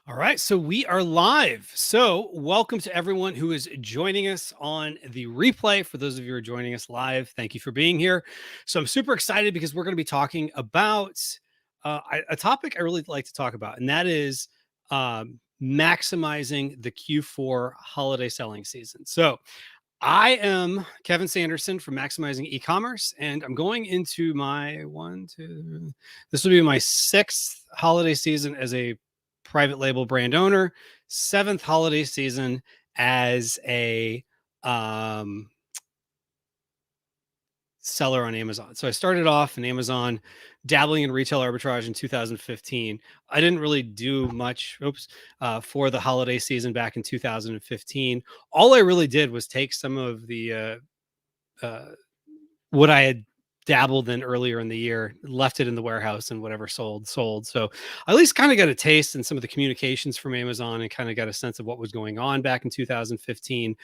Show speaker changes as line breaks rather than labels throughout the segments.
All right, so we are live. So, welcome to everyone who is joining us on the replay. For those of you who are joining us live, thank you for being here. So, I'm super excited because we're going to be talking about a topic I really like to talk about, and that is maximizing the Q4 holiday selling season. So, I am Kevin Sanderson from Maximizing E-commerce, and I'm going into my this will be my sixth holiday season as a private label brand owner, seventh holiday season as a um, seller on Amazon. So I started off in Amazon, dabbling in retail arbitrage in 2015. I didn't really do much, for the holiday season back in 2015. All I really did was take some of the uh, what I had dabbled in earlier in the year, left it in the warehouse, and whatever sold. So I at least kind of got a taste in some of the communications from Amazon and kind of got a sense of what was going on back in 2015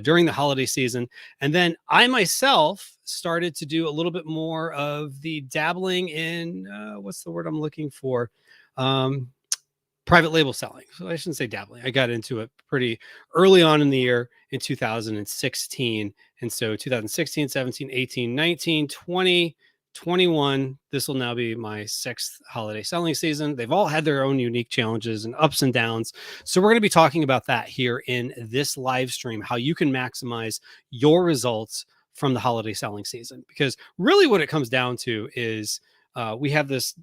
during the holiday season. And then I myself started to do a little bit more of the dabbling in what's the word I'm looking for? Um, Private label selling. So I shouldn't say dabbling. I got into it pretty early on in the year in 2016. And so 2016, 17, 18, 19, 20, 21, this will now be my sixth holiday selling season. They've all had their own unique challenges and ups and downs. So we're going to be talking about that here in this live stream, how you can maximize your results from the holiday selling season. Because really what it comes down to is we have this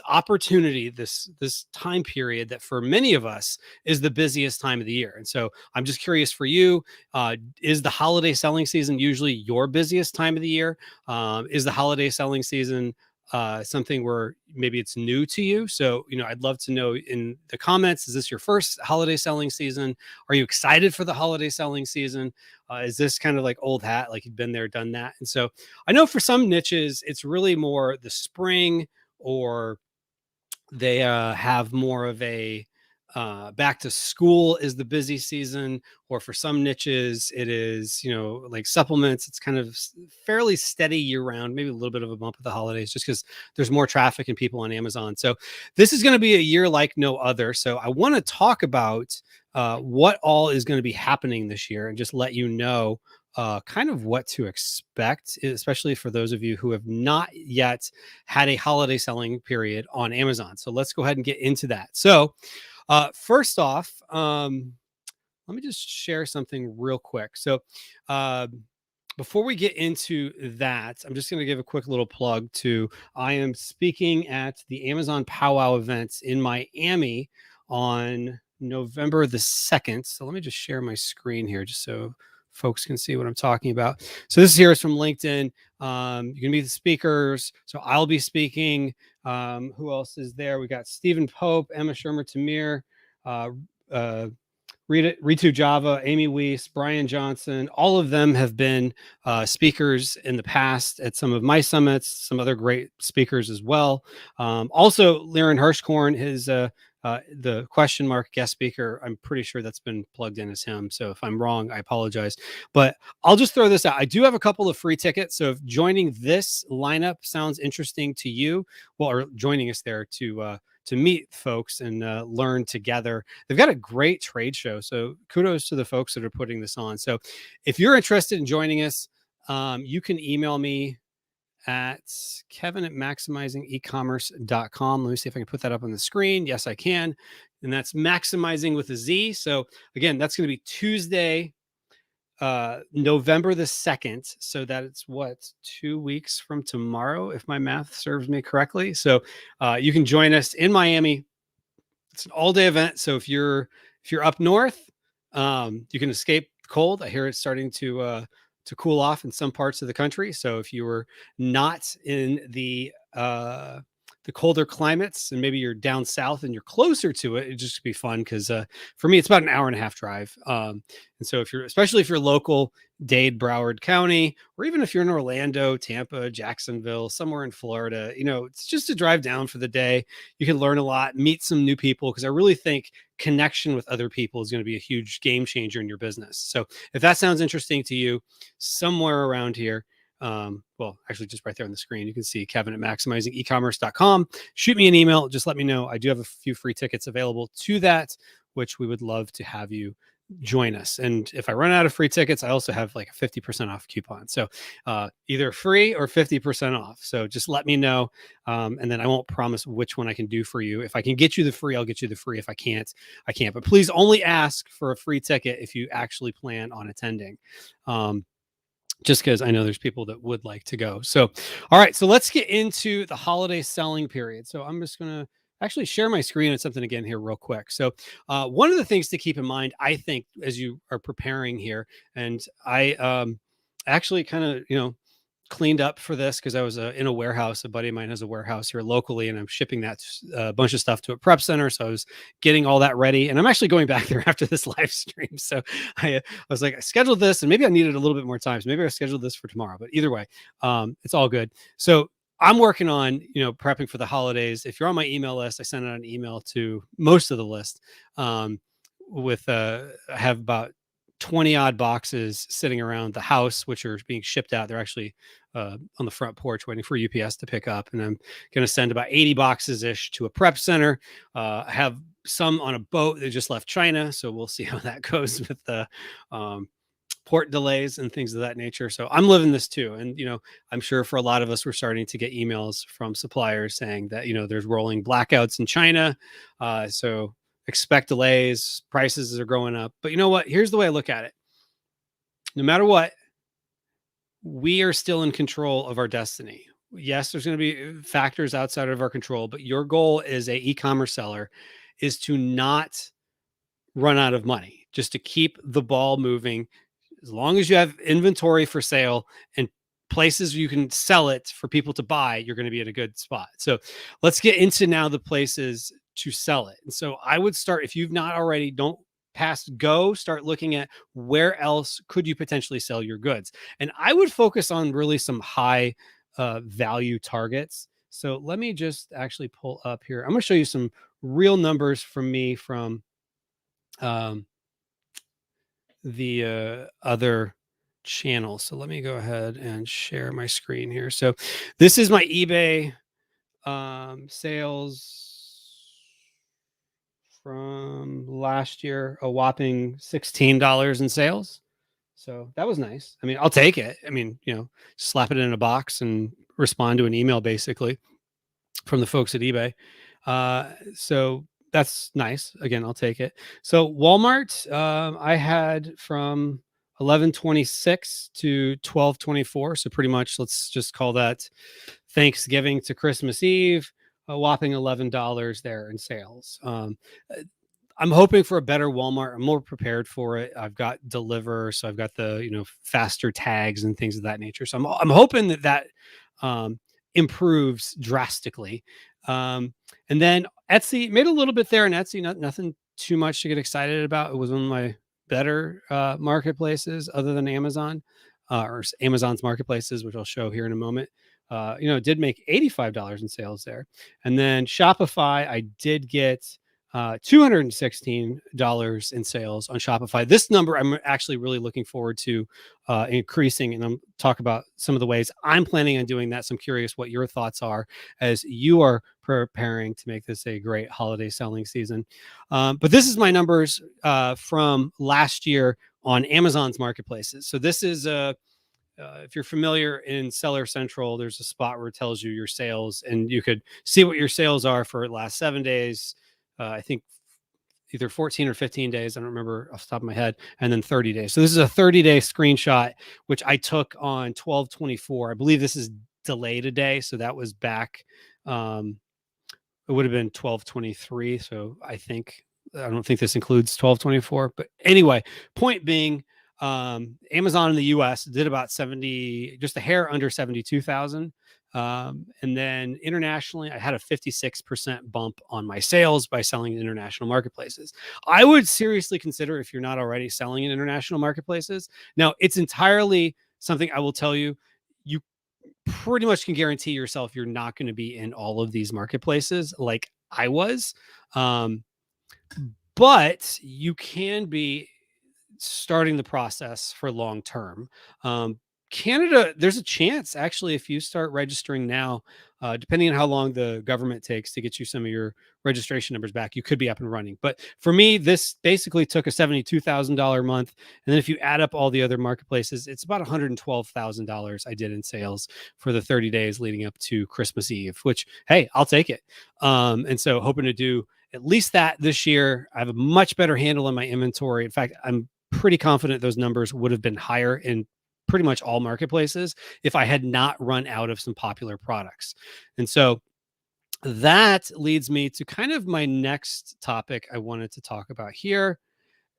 opportunity, this time period that for many of us is the busiest time of the year. And so I'm just curious for you, is the holiday selling season usually your busiest time of the year? Is the holiday selling season something where maybe it's new to you? So, I'd love to know in the comments, is this your first holiday selling season? Are you excited for the holiday selling season? Is this kind of like old hat, like you've been there, done that? And so I know for some niches, it's really more the spring, or they have more of a back to school is the busy season, or for some niches it is, like supplements. It's kind of fairly steady year round, maybe a little bit of a bump at the holidays just because there's more traffic and people on Amazon. So this is going to be a year like no other. So I want to talk about what all is going to be happening this year and just let you know kind of what to expect, especially for those of you who have not yet had a holiday selling period on Amazon. So let's go ahead and get into that. So first off, let me just share something real quick. So uh, before we get into that, I'm just going to give a quick little plug to I am speaking at the Amazon Powwow events in Miami on November the 2nd. So let me just share my screen here just so folks can see what I'm talking about. So this here is from LinkedIn. You can meet the speakers. So I'll be speaking. Who else is there? We got Stephen Pope, Emma Shermer Tamir, uh, uh, Ritu Java, Amy Weiss, Brian Johnson. All of them have been speakers in the past at some of my summits, some other great speakers as well. Also, Liren Hirschkorn, the question mark guest speaker. I'm pretty sure that's been plugged in as him. So if I'm wrong, I apologize. But I'll just throw this out. I do have a couple of free tickets. So if joining this lineup sounds interesting to you, well, or joining us there to meet folks and learn together. They've got a great trade show. So kudos to the folks that are putting this on. So if you're interested in joining us, you can email me at kevin@maximizingecommerce.com. Let me see if I can put that up on the screen. Yes, I can. And that's maximizing with a Z. So again, that's going to be Tuesday, November the 2nd. So that it's 2 weeks from tomorrow, if my math serves me correctly. So you can join us in Miami. It's an all-day event. So if you're up north, you can escape the cold. I hear it's starting to cool off in some parts of the country. So if you were not in the colder climates, and maybe you're down south and you're closer to it, it'd just be fun because for me, it's about an hour and a half drive. And so especially if you're local, Dade, Broward County, or even if you're in Orlando, Tampa, Jacksonville, somewhere in Florida, it's just a drive down for the day. You can learn a lot, meet some new people, because I really think connection with other people is going to be a huge game changer in your business. So if that sounds interesting to you, somewhere around here, Well, actually just right there on the screen, you can see Kevin at maximizingecommerce.com. Shoot me an email. Just let me know. I do have a few free tickets available to that, which we would love to have you join us. And if I run out of free tickets, I also have like a 50% off coupon. So either free or 50% off. So just let me know. And then I won't promise which one I can do for you. If I can get you the free, I'll get you the free. If I can't, I can't. But please only ask for a free ticket if you actually plan on attending. Just because I know there's people that would like to go. So, all right. So let's get into the holiday selling period. So I'm just going to actually share my screen and something again here real quick. So one of the things to keep in mind, I think, as you are preparing here, and I actually kind of, cleaned up for this because I was in a warehouse. A buddy of mine has a warehouse here locally, and I'm shipping that bunch of stuff to a prep center. So I was getting all that ready, and I'm actually going back there after this live stream. So I was like, I scheduled this, and maybe I needed a little bit more time. So maybe I scheduled this for tomorrow. But either way, it's all good. So I'm working on, prepping for the holidays. If you're on my email list, I send out an email to most of the list. I have about 20 odd boxes sitting around the house, which are being shipped out. They're actually on the front porch waiting for UPS to pick up. And I'm going to send about 80 boxes ish to a prep center. I have some on a boat that just left China. So we'll see how that goes with the port delays and things of that nature. So I'm living this too. And, I'm sure for a lot of us, we're starting to get emails from suppliers saying that, there's rolling blackouts in China. So expect delays, prices are going up. But you know what? Here's the way I look at it. No matter what, we are still in control of our destiny. Yes, there's going to be factors outside of our control, but your goal as a e-commerce seller is to not run out of money, just to keep the ball moving. As long as you have inventory for sale and places you can sell it for people to buy, you're going to be at a good spot. So let's get into now the places to sell it. And so I would start, if you've not already, don't pass go, start looking at where else could you potentially sell your goods. And I would focus on really some high value targets. So let me just actually pull up here. I'm going to show you some real numbers from me from the other channel. So let me go ahead and share my screen here. So this is my eBay sales from last year, a whopping $16 in sales. So that was nice. I mean, I'll take it. I mean, slap it in a box and respond to an email basically from the folks at eBay. So that's nice. Again, I'll take it. So Walmart, I had from 11/26 to 12/24. So pretty much, let's just call that Thanksgiving to Christmas Eve, a whopping $11 there in sales. I'm hoping for a better Walmart. I'm more prepared for it. I've got Deliver, so I've got the faster tags and things of that nature. So I'm hoping that improves drastically. And then Etsy made a little bit there in Etsy, nothing too much to get excited about. It was one of my better marketplaces other than Amazon or Amazon's marketplaces, which I'll show here in a moment. It did make $85 in sales there. And then Shopify, I did get $216 in sales on Shopify. This number I'm actually really looking forward to increasing, and I'm talk about some of the ways I'm planning on doing that. So I'm curious what your thoughts are as you are preparing to make this a great holiday selling season. But this is my numbers from last year on Amazon's marketplaces. So this is if you're familiar in Seller Central, there's a spot where it tells you your sales, and you could see what your sales are for the last 7 days. I think either 14 or 15 days. I don't remember off the top of my head. And then 30 days. So this is a 30-day screenshot, which I took on 12/24. I believe this is delayed a day. So that was back. It would have been 12/23. So I don't think this includes 12/24. But anyway, point being, Amazon in the US did about just a hair under 72,000. And then internationally, I had a 56% bump on my sales by selling in international marketplaces. I would seriously consider, if you're not already selling in international marketplaces. Now, it's entirely something I will tell you, you pretty much can guarantee yourself you're not going to be in all of these marketplaces like I was. But you can be starting the process for long term. Canada, there's a chance actually if you start registering now, depending on how long the government takes to get you some of your registration numbers back, you could be up and running. But for me, this basically took a $72,000 month, and then if you add up all the other marketplaces, it's about $112,000 I did in sales for the 30 days leading up to Christmas Eve. Which, hey, I'll take it. And so hoping to do at least that this year. I have a much better handle on my inventory. In fact, I'm pretty confident those numbers would have been higher in pretty much all marketplaces if I had not run out of some popular products. And so that leads me to kind of my next topic I wanted to talk about here,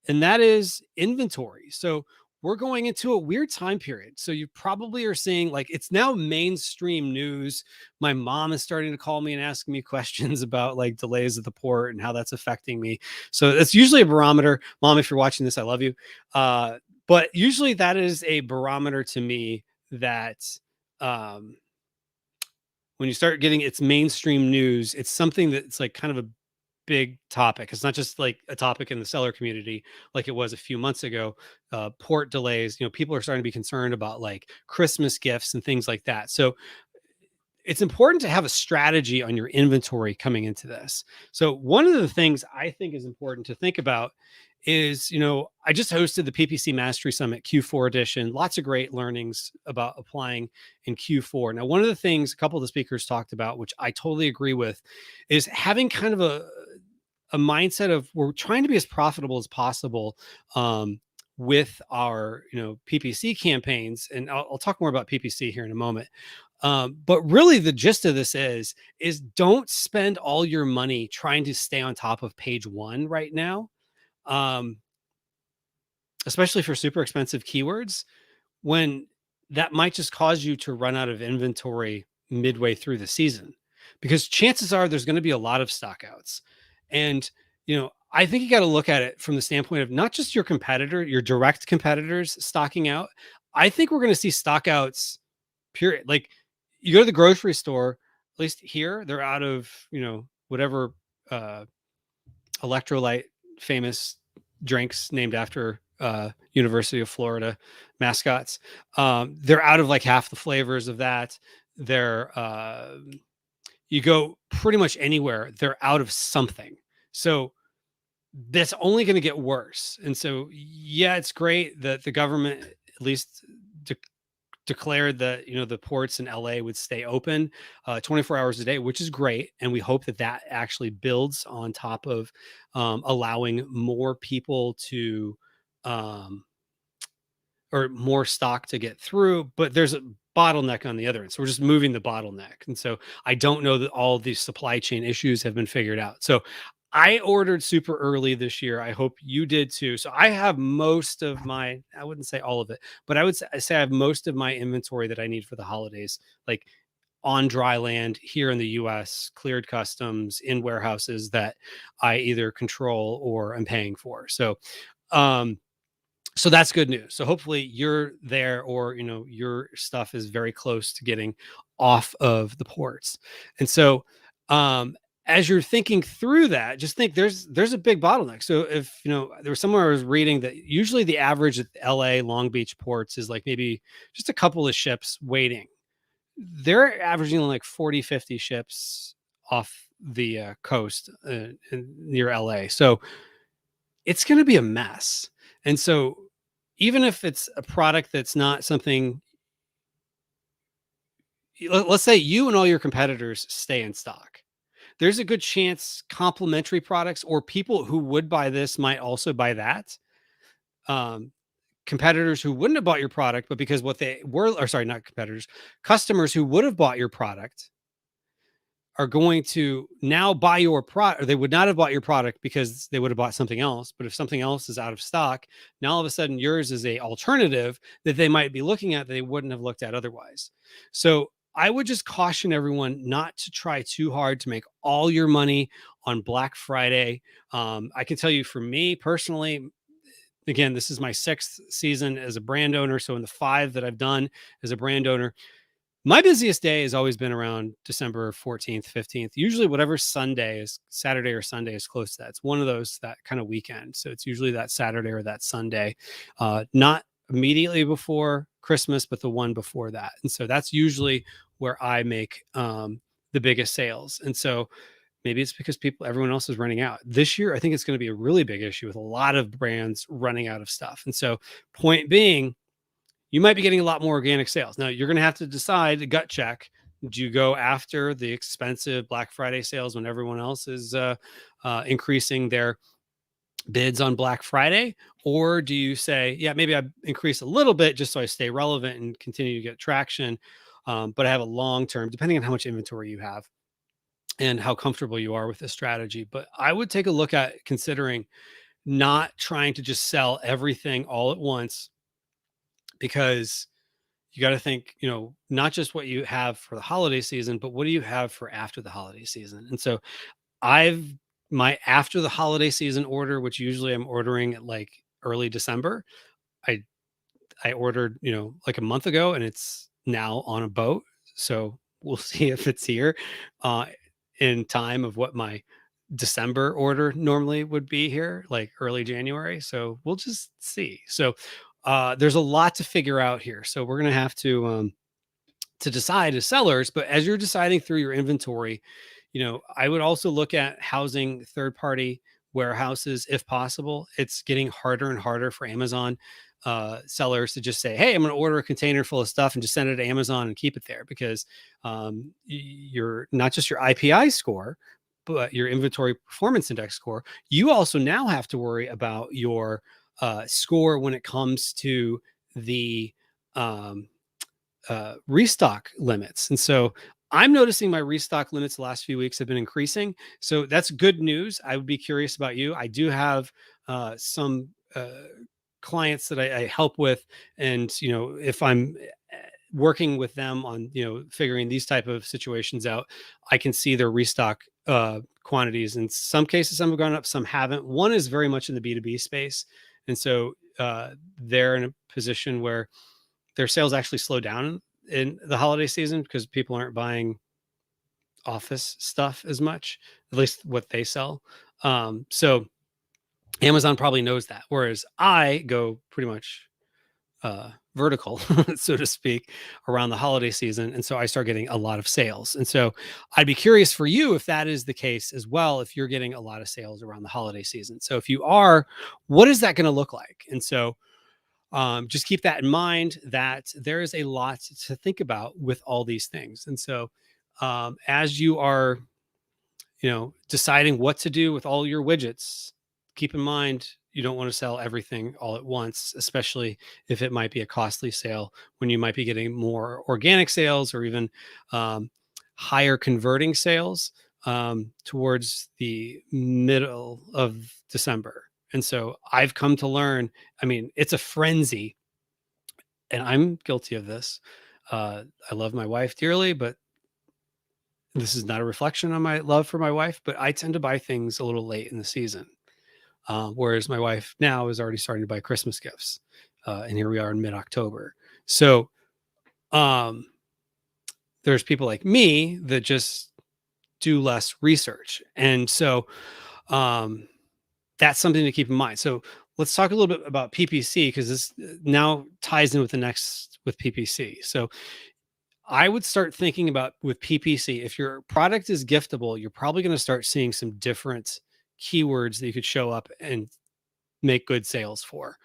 and that is inventory. So we're going into a weird time period. So you probably are seeing, like, it's now mainstream news. My mom is starting to call me and ask me questions about like delays at the port and how that's affecting me. So it's usually a barometer. Mom, if you're watching this, I love you. But usually that is a barometer to me that um, when you start getting it's mainstream news, it's something that's like kind of a big topic. It's not just like a topic in the seller community like it was a few months ago. Port delays, people are starting to be concerned about like Christmas gifts and things like that. So it's important to have a strategy on your inventory coming into this. So one of the things I think is important to think about is, I just hosted the PPC Mastery Summit Q4 edition. Lots of great learnings about applying in Q4. Now, one of the things a couple of the speakers talked about, which I totally agree with, is having kind of a mindset of we're trying to be as profitable as possible with our PPC campaigns. And I'll talk more about PPC here in a moment. But really the gist of this is don't spend all your money trying to stay on top of page one right now, um, especially for super expensive keywords, when that might just cause you to run out of inventory midway through the season, because chances are there's going to be a lot of stockouts. And, I think you got to look at it from the standpoint of not just your competitor, your direct competitors stocking out. I think we're going to see stockouts, period. Like, you go to the grocery store, at least here, they're out of, whatever uh, electrolyte famous drinks named after University of Florida mascots. They're out of like half the flavors of that. They're you go pretty much anywhere, they're out of something. So that's only going to get worse. And so, yeah, it's great that the government at least declared that the ports in LA would stay open 24 hours a day, which is great, and we hope that that actually builds on top of allowing more people to um, or more stock to get through. But there's a bottleneck on the other end, so we're just moving the bottleneck. And so I don't know that all these supply chain issues have been figured out. So I ordered super early this year. I hope you did too. So I have most of my, I wouldn't say all of it, but I would say I have most of my inventory that I need for the holidays, like on dry land here in the US, cleared customs in warehouses that I either control or I'm paying for. Um, so that's good news. So hopefully you're there, or your stuff is very close to getting off of the ports. And so as you're thinking through that, just think there's a big bottleneck. So if there was somewhere I was reading that usually the average at LA Long Beach ports is like maybe just a couple of ships waiting. They're averaging like 40, 50 ships off the coast near LA. So it's going to be a mess. And so even if it's a product that's not something, let's say you and all your competitors stay in stock, there's a good chance complementary products or people who would buy this might also buy that. Um, Competitors who wouldn't have bought your product, but because what they were, or sorry, not competitors, customers who would have bought your product are going to now buy your product, or they would not have bought your product because they would have bought something else. But if something else is out of stock, now all of a sudden yours is a alternative that they might be looking at that they wouldn't have looked at otherwise. So I would just caution everyone not to try too hard to make all your money on Black Friday. I can tell you, for me personally, again, this is my 6th season as a brand owner. So in the 5 that I've done as a brand owner, my busiest day has always been around December 14th, 15th, usually whatever Sunday is, Saturday or Sunday is close to that. It's one of those, that kind of weekend. So it's usually that Saturday or that Sunday, not immediately before Christmas, but the one before that. And so that's usually where I make the biggest sales. And so maybe it's because everyone else is running out. This year, I think it's going to be a really big issue with a lot of brands running out of stuff. And so, point being, you might be getting a lot more organic sales. Now, you're going to have to decide, a gut check. Do you go after the expensive Black Friday sales when everyone else is increasing their bids on Black Friday? Or do you say, yeah, maybe I increase a little bit just so I stay relevant and continue to get traction, but I have a long term, depending on how much inventory you have and how comfortable you are with this strategy. But I would take a look at considering not trying to just sell everything all at once, because you got to think, not just what you have for the holiday season, but what do you have for after the holiday season? And so I've my after the holiday season order, which usually I'm ordering at like early December. I I ordered, like a month ago, and it's now on a boat. So we'll see if it's here uh in time of what my December order normally would be here, like early January. So we'll just see. So there's a lot to figure out here. So we're gonna have to decide as sellers. But as you're deciding through your inventory, I would also look at housing third party warehouses if possible. It's getting harder and harder for Amazon sellers to just say, hey, I'm going to order a container full of stuff and just send it to Amazon and keep it there, because you're not just your IPI score, but your inventory performance index score. You also now have to worry about your score when it comes to the um, restock limits. And so I'm noticing my restock limits the last few weeks have been increasing. So that's good news. I would be curious about you. I do have some clients that I help with, and if I'm working with them on figuring these type of situations out, I can see their restock quantities. In some cases, some have gone up, some haven't. One is very much in the B2B space, and so they're in a position where their sales actually slow down in the holiday season because people aren't buying office stuff as much, at least what they sell. So Amazon probably knows that. Whereas I go pretty much vertical, so to speak, around the holiday season. And so I start getting a lot of sales. And so I'd be curious for you if that is the case as well, if you're getting a lot of sales around the holiday season. So if you are, what is that going to look like? And so just keep that in mind, that there is a lot to think about with all these things. And so as you are deciding what to do with all your widgets, keep in mind you don't want to sell everything all at once, especially if it might be a costly sale, when you might be getting more organic sales or even um, higher converting sales towards the middle of December. And so I've come to learn, I mean, it's a frenzy, and I'm guilty of this. I love my wife dearly, but this is not a reflection on my love for my wife, but I tend to buy things a little late in the season. Whereas my wife now is already starting to buy Christmas gifts. And here we are in mid-October. So um, there's people like me that just do less research. And so um, that's something to keep in mind. So let's talk a little bit about PPC, because this now ties in with the next with PPC. So I would start thinking about with PPC, if your product is giftable, you're probably going to start seeing some different keywords that you could show up and make good sales for.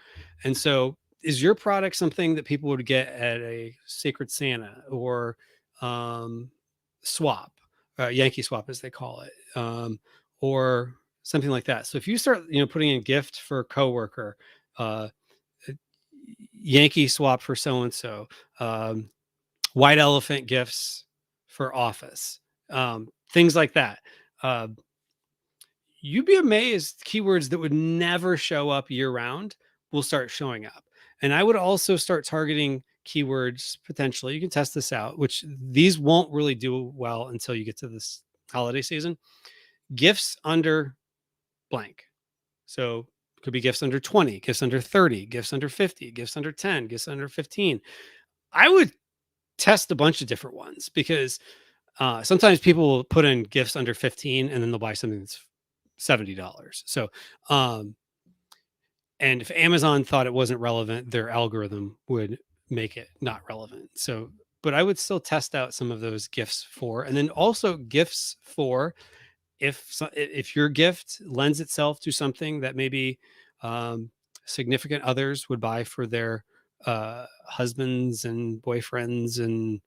And so, is your product something that people would get at a Secret Santa or um, swap, Yankee swap, as they call it, or something like that? So, if you start, putting in gift for a coworker, uh, Yankee swap for so and so, white elephant gifts for office, things like that. Uh, you'd be amazed, keywords that would never show up year round will start showing up. And I would also start targeting keywords potentially. You can test this out, which these won't really do well until you get to this holiday season. Gifts under blank. So it could be gifts under 20, gifts under 30, gifts under 50, gifts under 10, gifts under 15. I would test a bunch of different ones, because sometimes people will put in gifts under 15 and then they'll buy something that's $70. So, and if Amazon thought it wasn't relevant, their algorithm would make it not relevant. So, but I would still test out some of those gifts for, and then also gifts for if your gift lends itself to something that maybe um, significant others would buy for their husbands and boyfriends and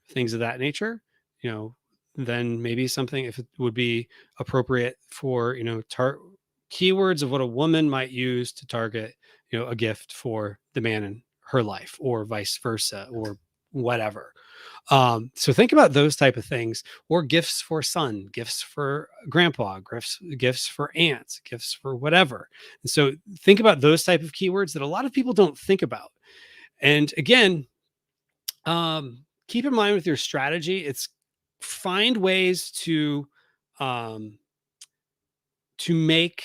things of that nature, you know, then maybe something if it would be appropriate for, keywords of what a woman might use to target, a gift for the man in her life or vice versa or whatever. So think about those type of things, or gifts for son, gifts for grandpa, gifts for aunts, gifts for whatever. And so think about those type of keywords that a lot of people don't think about. And again, keep in mind with your strategy, it's find ways um, to make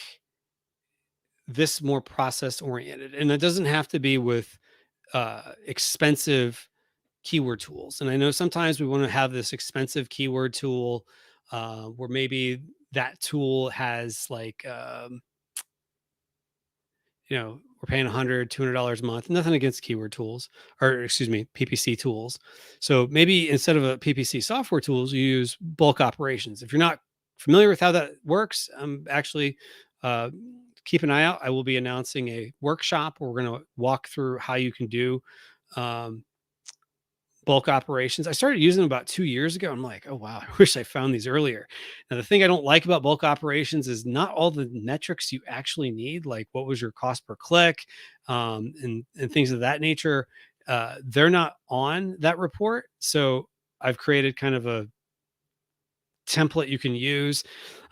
this more process oriented, and it doesn't have to be with expensive keyword tools. And I know sometimes we want to have this expensive keyword tool where maybe that tool has like we're paying $100, $200 a month. Nothing against keyword tools, or excuse me, PPC tools. So maybe instead of a PPC software tools, you use bulk operations. If you're not familiar with how that works, I'm actually uh, keep an eye out. I will be announcing a workshop where we're going to walk through how you can do um, bulk operations. I started using them about 2 years ago. I'm like, oh wow, I wish I found these earlier. Now, the thing I don't like about bulk operations is not all the metrics you actually need, like what was your cost per click, and things of that nature. They're not on that report. So I've created kind of a template you can use.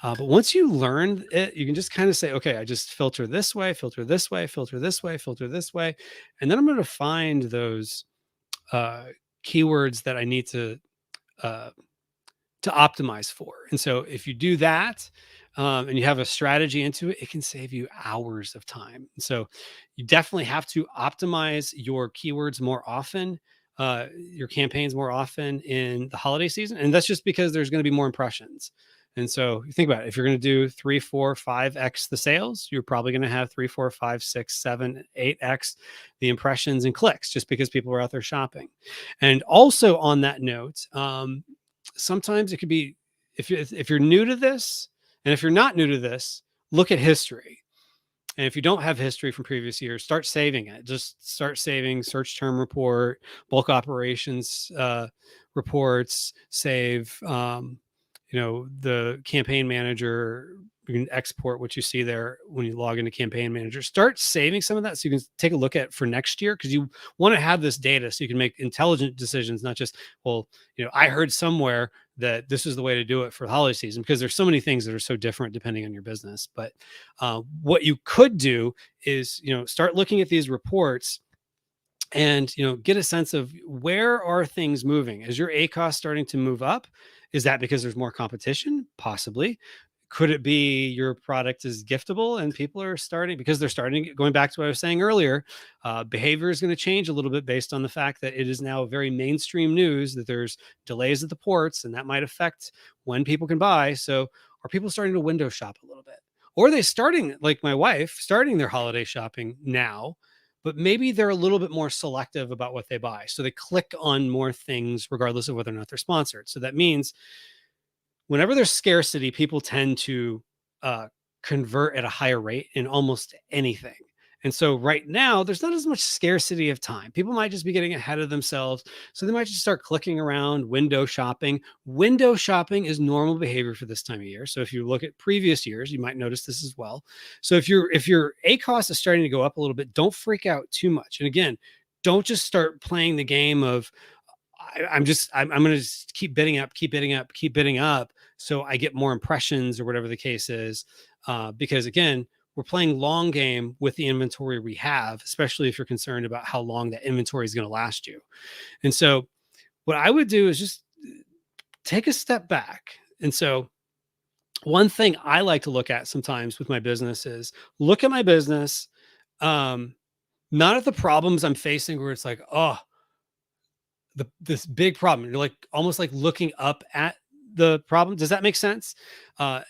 But once you learn it, you can just kind of say, okay, I just filter this way, filter this way, filter this way, filter this way. And then I'm going to find those uh, keywords that I need uh, to optimize for. And so if you do that and you have a strategy into it, it can save you hours of time. And so you definitely have to optimize your keywords more often, your campaigns more often in the holiday season. And that's just because there's going to be more impressions. And so you think about it. If you're going to do 3, 4, 5x the sales, you're probably going to have 3, 4, 5, 6, 7, 8x the impressions and clicks just because people are out there shopping. And also on that note, sometimes it could be if you're new to this, and if you're not new to this, look at history. And if you don't have history from previous years, start saving it. Just start saving search term report, bulk operations reports, save, the campaign manager. You can export what you see there when you log into campaign manager. Start saving some of that so you can take a look at for next year, because you want to have this data so you can make intelligent decisions, not just, well, I heard somewhere that this is the way to do it for the holiday season, because there's so many things that are so different depending on your business. But what you could do is, start looking at these reports and, get a sense of where are things moving. Is your ACOS starting to move up? Is that because there's more competition? Possibly. Could it be your product is giftable and people are starting, because they're starting, going back to what I was saying earlier, behavior is going to change a little bit based on the fact that it is now very mainstream news that there's delays at the ports, and that might affect when people can buy. So are people starting to window shop a little bit? Or are they starting, like my wife, starting their holiday shopping now, but maybe they're a little bit more selective about what they buy. So they click on more things regardless of whether or not they're sponsored. So that means whenever there's scarcity, people tend to uh, convert at a higher rate in almost anything. And so right now, there's not as much scarcity of time. People might just be getting ahead of themselves. So they might just start clicking around, window shopping. Window shopping is normal behavior for this time of year. So if you look at previous years, you might notice this as well. So if your ACOS is starting to go up a little bit, don't freak out too much. And again, don't just start playing the game of, I'm going to just keep bidding up, keep bidding up, keep bidding up, so I get more impressions or whatever the case is. Because again, we're playing long game with the inventory we have, especially if you're concerned about how long that inventory is going to last you. And so what I would do is just take a step back. And so one thing I like to look at sometimes with my business is look at my business, not at the problems I'm facing where it's like, oh, this big problem. You're like almost like looking up at the problem. Does that make sense? I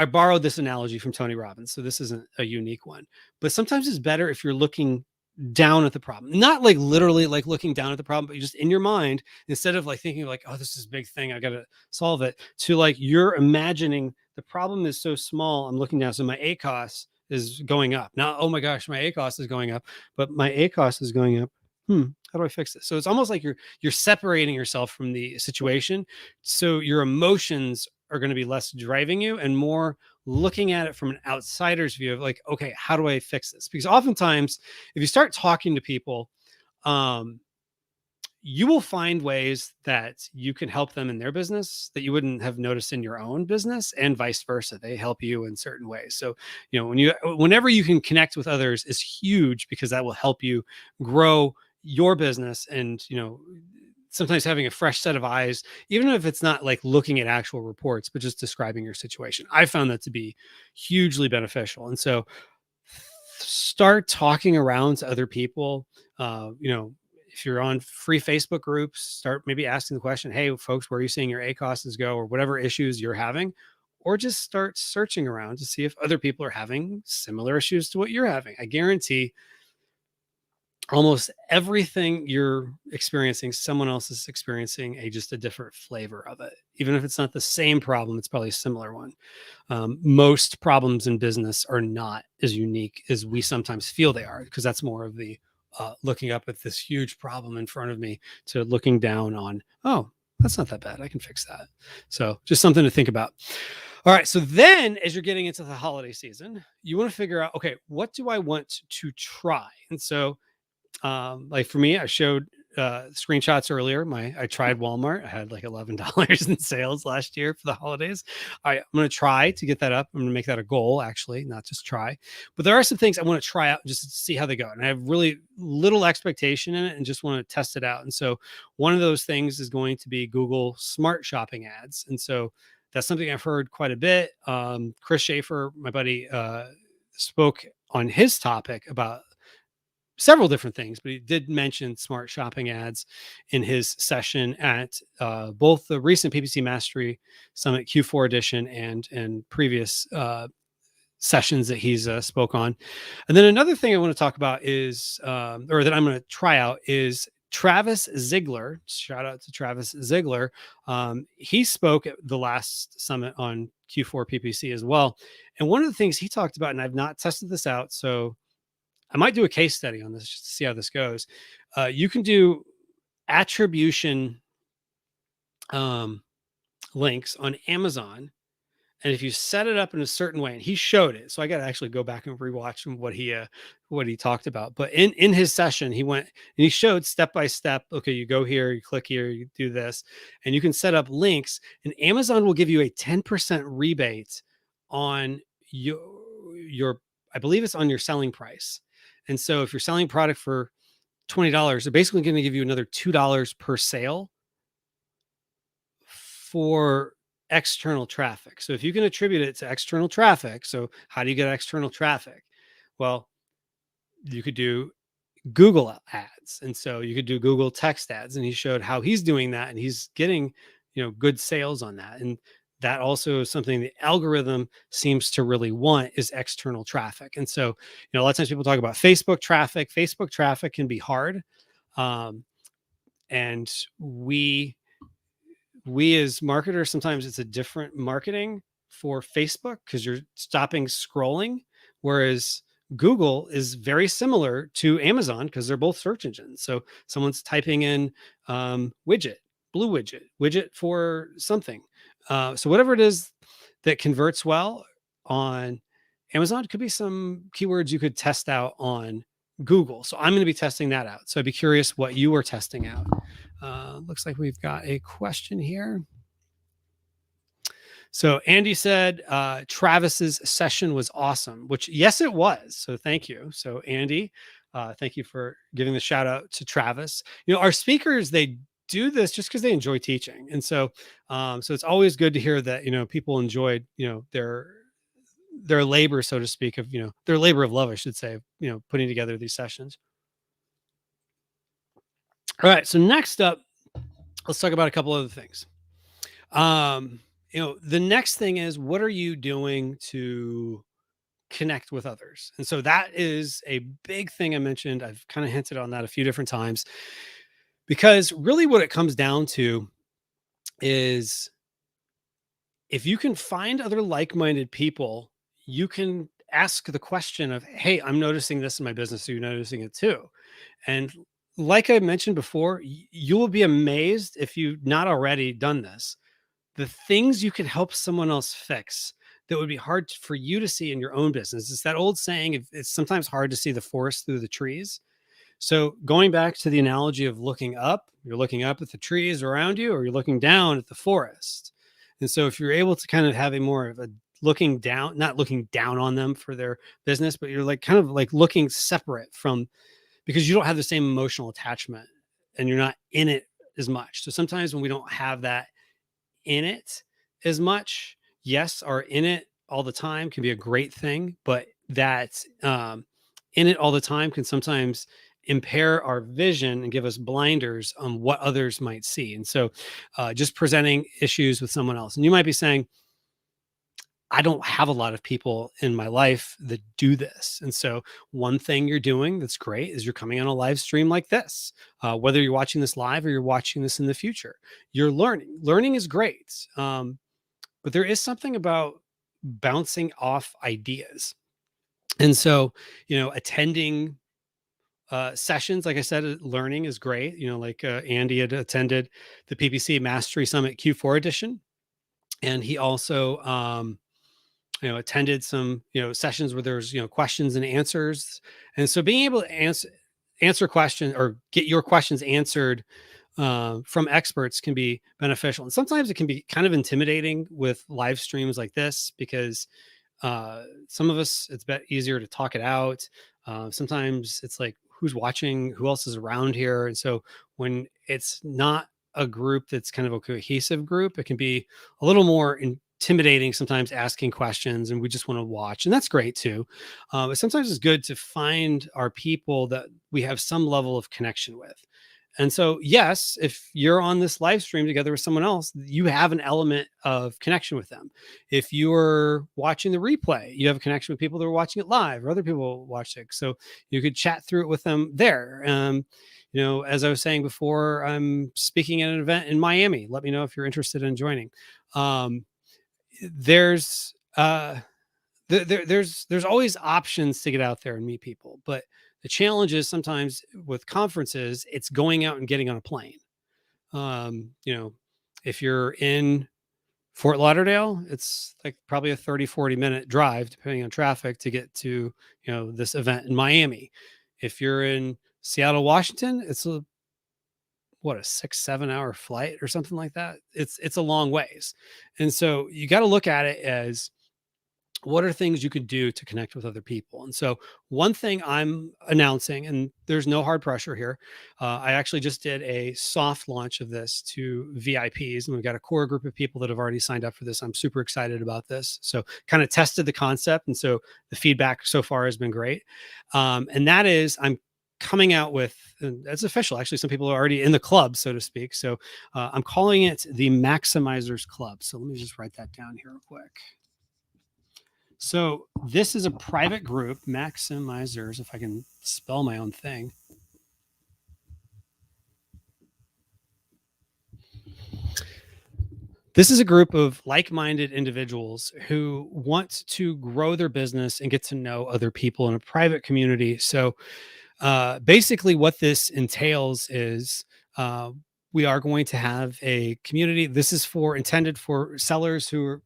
borrowed this analogy from Tony Robbins, so this isn't a unique one. But sometimes it's better if you're looking down at the problem, not like literally like looking down at the problem, but just in your mind, instead of like thinking like, oh, this is a big thing, I gotta solve it, to like you're imagining the problem is so small, I'm looking down, so my ACOS is going up, not oh my gosh, my ACOS is going up, but my ACOS is going up. How do I fix this? So it's almost like you're separating yourself from the situation, so your emotions are going to be less driving you and more looking at it from an outsider's view of like, okay, how do I fix this? Because oftentimes if you start talking to people, um, you will find ways that you can help them in their business that you wouldn't have noticed in your own business, and vice versa. They help you in certain ways. So, whenever you can connect with others is huge, because that will help you grow your business. And, sometimes having a fresh set of eyes, even if it's not like looking at actual reports, but just describing your situation, I found that to be hugely beneficial. And so, start talking around to other people. If you're on free Facebook groups, start maybe asking the question, hey folks, where are you seeing your ACOSs go, or whatever issues you're having, or just start searching around to see if other people are having similar issues to what you're having. I guarantee almost everything you're experiencing, someone else is experiencing just a different flavor of it. Even if it's not the same problem, it's probably a similar one. Most problems in business are not as unique as we sometimes feel they are, because that's more of the looking up at this huge problem in front of me to looking down on, oh, that's not that bad, I can fix that. So just something to think about. All right. So then as you're getting into the holiday season, you want to figure out, okay, what do I want to try? And so like for me, I showed screenshots earlier. I tried Walmart. I had like $11 in sales last year for the holidays. I'm going to try to get that up. I'm going to make that a goal, actually, not just try. But there are some things I want to try out just to see how they go. And I have really little expectation in it and just want to test it out. And so one of those things is going to be Google Smart Shopping ads. And so that's something I've heard quite a bit. Chris Schaefer, my buddy, spoke on his topic about several different things, but he did mention smart shopping ads in his session at both the recent PPC Mastery Summit Q4 edition and previous sessions that he's spoke on. And then another thing I want to talk about is, or that I'm going to try out, is Travis Ziegler. Shout out to Travis Ziegler. He spoke at the last summit on Q4 PPC as well. And one of the things he talked about, and I've not tested this out, so I might do a case study on this just to see how this goes. You can do attribution links on Amazon. And if you set it up in a certain way, and he showed it, so I got to actually go back and rewatch what he talked about. But in his session, he went and he showed step by step. Okay, you go here, you click here, you do this, and you can set up links. And Amazon will give you a 10% rebate on your I believe it's on your selling price. And so if you're selling product for $20, they're basically going to give you another $2 per sale for external traffic. So if you can attribute it to external traffic, so how do you get external traffic? Well, you could do Google ads. And so you could do Google text ads. And he showed how he's doing that, and he's getting, good sales on that. And that also is something the algorithm seems to really want, is external traffic. And so, a lot of times people talk about Facebook traffic. Facebook traffic can be hard. And we as marketers, sometimes it's a different marketing for Facebook because you're stopping scrolling. Whereas Google is very similar to Amazon because they're both search engines. So someone's typing in widget, blue widget for something. So whatever it is that converts well on Amazon, could be some keywords you could test out on Google. So I'm going to be testing that out. So I'd be curious what you are testing out. Looks like we've got a question here. So Andy said Travis's session was awesome, which yes, it was. So thank you. So Andy, thank you for giving the shout out to Travis. Our speakers, they do this just because they enjoy teaching. And so it's always good to hear that, people enjoyed, their labor, so to speak, of, their labor of love, I should say, putting together these sessions. All right. So next up, let's talk about a couple other things. The next thing is, what are you doing to connect with others. And so that is a big thing I mentioned. I've kind of hinted on that a few different times, because really what it comes down to is, if you can find other like-minded people, you can ask the question of, hey, I'm noticing this in my business. Are you noticing it too? And like I mentioned before, you will be amazed, if you've not already done this, the things you can help someone else fix that would be hard for you to see in your own business. It's that old saying, it's sometimes hard to see the forest through the trees. So going back to the analogy of looking up, you're looking up at the trees around you, or you're looking down at the forest. And so if you're able to kind of have a more of a looking down, not looking down on them for their business, but you're like kind of like looking separate from, because you don't have the same emotional attachment and you're not in it as much. So sometimes when we don't have that in it as much, yes, our in it all the time can be a great thing, but that in it all the time can sometimes impair our vision and give us blinders on what others might see. And so just presenting issues with someone else, and you might be saying, I don't have a lot of people in my life that do this. And so one thing you're doing that's great is you're coming on a live stream like this. Whether you're watching this live or you're watching this in the future, you're learning. Learning is great. But there is something about bouncing off ideas. And so, attending sessions, like I said, learning is great. Like Andy had attended the PPC Mastery Summit Q4 edition. And he also, attended some, sessions where there's, questions and answers. And so being able to answer questions or get your questions answered from experts can be beneficial. And sometimes it can be kind of intimidating with live streams like this, because some of us, it's easier to talk it out. Sometimes it's like, who's watching, who else is around here? And so when it's not a group that's kind of a cohesive group, it can be a little more intimidating sometimes, asking questions, and we just want to watch, and that's great too. But sometimes it's good to find our people that we have some level of connection with. And so, yes, if you're on this live stream together with someone else, you have an element of connection with them. If you're watching the replay, you have a connection with people that are watching it live, or other people watch it. So you could chat through it with them there. As I was saying before, I'm speaking at an event in Miami. Let me know if you're interested in joining. There's there's always options to get out there and meet people, but the challenge is sometimes with conferences, it's going out and getting on a plane. If you're in Fort Lauderdale, it's like probably a 30-40 minute drive, depending on traffic, to get to, this event in Miami. If you're in Seattle, Washington, it's a 6-7 hour flight or something like that. It's a long ways. And so you got to look at it as, what are things you could do to connect with other people? And so one thing I'm announcing, and there's no hard pressure here, I actually just did a soft launch of this to VIPs, and we've got a core group of people that have already signed up for this. I'm super excited about this. So kind of tested the concept, and so the feedback so far has been great. And that is, I'm coming out with, and it's official. Actually, some people are already in the club, so to speak. So I'm calling it the Maximizers Club. So let me just write that down here real quick. So this is a private group, Maximizers, if I can spell my own thing. This is a group of like-minded individuals who want to grow their business and get to know other people in a private community. So basically what this entails is we are going to have a community. This is intended for sellers who are,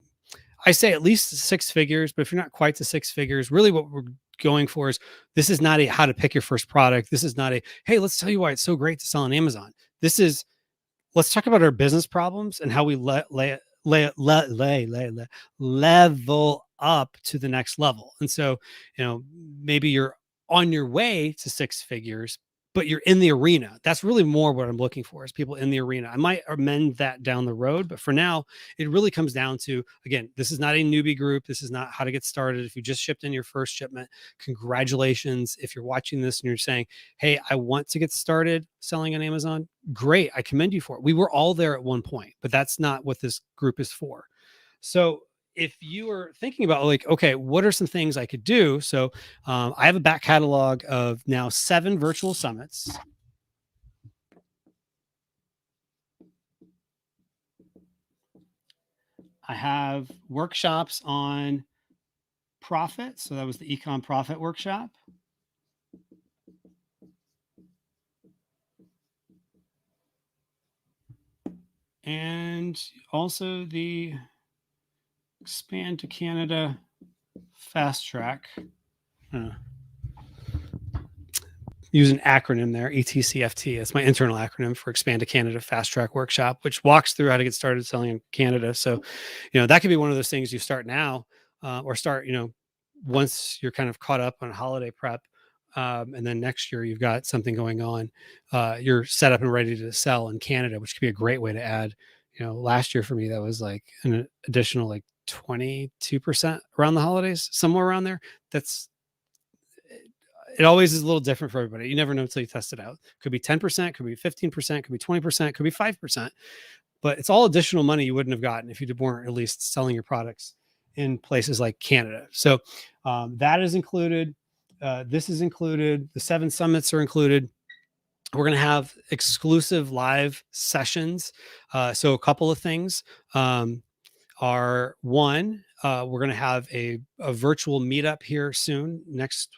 I say, at least 6 figures, but if you're not quite to 6 figures, really what we're going for is, this is not a how to pick your first product. This is not a, hey, let's tell you why it's so great to sell on Amazon. This is, let's talk about our business problems and how we level up to the next level. And so, maybe you're on your way to 6 figures, but you're in the arena. That's really more what I'm looking for, is people in the arena. I might amend that down the road, but for now, it really comes down to, again, this is not a newbie group. This is not how to get started. If you just shipped in your first shipment, congratulations. If you're watching this and you're saying, hey, I want to get started selling on Amazon, great. I commend you for it. We were all there at one point, but that's not what this group is for. So if you are thinking about like, okay, what are some things I could do? So I have a back catalog of now 7 virtual summits. I have workshops on profit. So that was the econ profit workshop. And also the Expand to Canada Fast Track. Use an acronym there, ETCFT. That's my internal acronym for Expand to Canada Fast Track Workshop, which walks through how to get started selling in Canada. So, that could be one of those things you start now, or start, once you're kind of caught up on holiday prep. And then next year you've got something going on. You're set up and ready to sell in Canada, which could be a great way to add. Last year for me, that was like an additional like 22% around the holidays, somewhere around there. It always is a little different for everybody. You never know until you test it out. Could be 10%, could be 15%, could be 20%, could be 5%. But it's all additional money you wouldn't have gotten if you weren't at least selling your products in places like Canada. So that is included. This is included. The 7 summits are included. We're going to have exclusive live sessions. So a couple of things are, one, we're going to have a virtual meetup here soon, next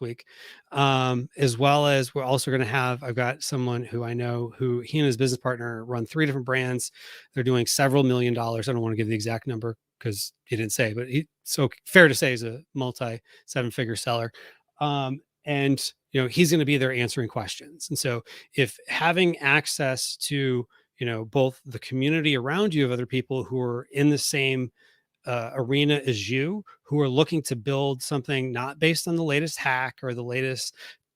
week. As well as we're also going to have, I've got someone who I know who he and his business partner run 3 different brands. They're doing several $1 million. I don't want to give the exact number because he didn't say, but so fair to say he's a multi 7-figure seller. And he's going to be there answering questions. And so if having access to, both the community around you of other people who are in the same arena as you, who are looking to build something not based on the latest hack or the latest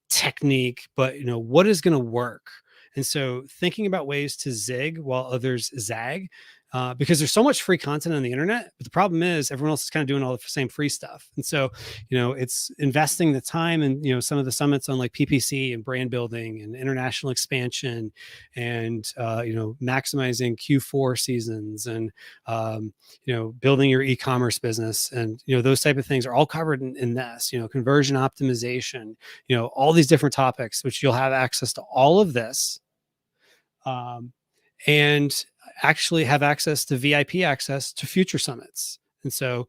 technique, but what is going to work. And so thinking about ways to zig while others zag, because there's so much free content on the internet, but the problem is everyone else is kind of doing all the same free stuff. And so, it's investing the time and, some of the summits on like PPC and brand building and international expansion and, maximizing Q4 seasons and, building your e-commerce business. And, those type of things are all covered in this, conversion optimization, all these different topics, which you'll have access to all of this. And actually have access to VIP access to future summits. And so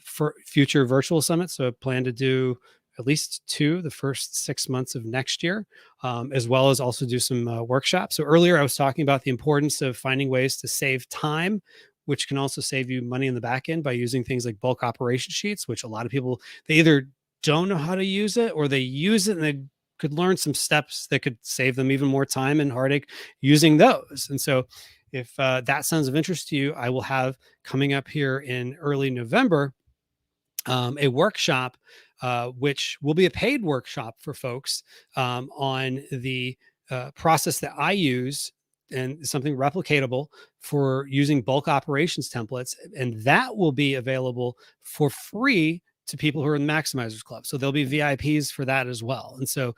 for future virtual summits, so I plan to do at least 2 the first 6 months of next year, as well as also do some workshops. So earlier I was talking about the importance of finding ways to save time, which can also save you money in the back end by using things like bulk operation sheets, which a lot of people, they either don't know how to use it or they use it and they could learn some steps that could save them even more time and heartache using those. And so if that sounds of interest to you, I will have coming up here in early November a workshop, which will be a paid workshop for folks on the process that I use and something replicatable for using bulk operations templates. And that will be available for free to people who are in the Maximizers Club. So there'll be VIPs for that as well. And so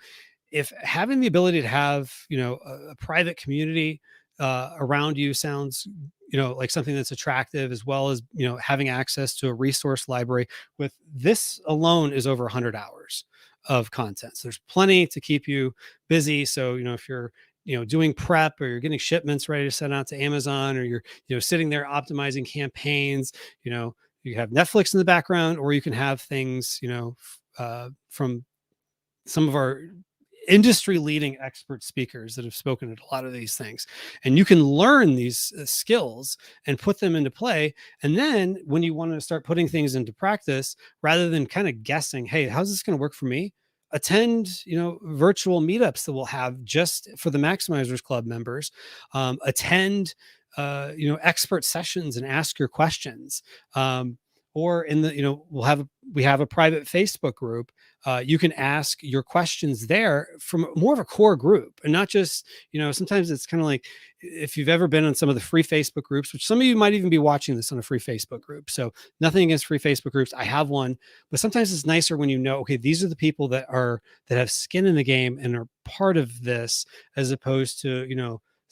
if having the ability to have, a private community around you sounds, like something that's attractive, as well as, having access to a resource library with this alone is over 100 hours of content. So there's plenty to keep you busy. So, if you're, doing prep or you're getting shipments ready to send out to Amazon, or you're, sitting there optimizing campaigns, you have Netflix in the background, or you can have things, from some of our industry leading expert speakers that have spoken at a lot of these things. And you can learn these skills and put them into play. And then when you want to start putting things into practice, rather than kind of guessing, hey, how's this going to work for me? Attend, virtual meetups that we'll have just for the Maximizers Club members. Attend, expert sessions and ask your questions. Or in the, we have a private Facebook group. You can ask your questions there from more of a core group, and not just, sometimes it's kind of like, if you've ever been on some of the free Facebook groups, which some of you might even be watching this on a free Facebook group. So nothing against free Facebook groups. I have one, but sometimes it's nicer when okay, these are the people that have skin in the game and are part of this, as opposed to,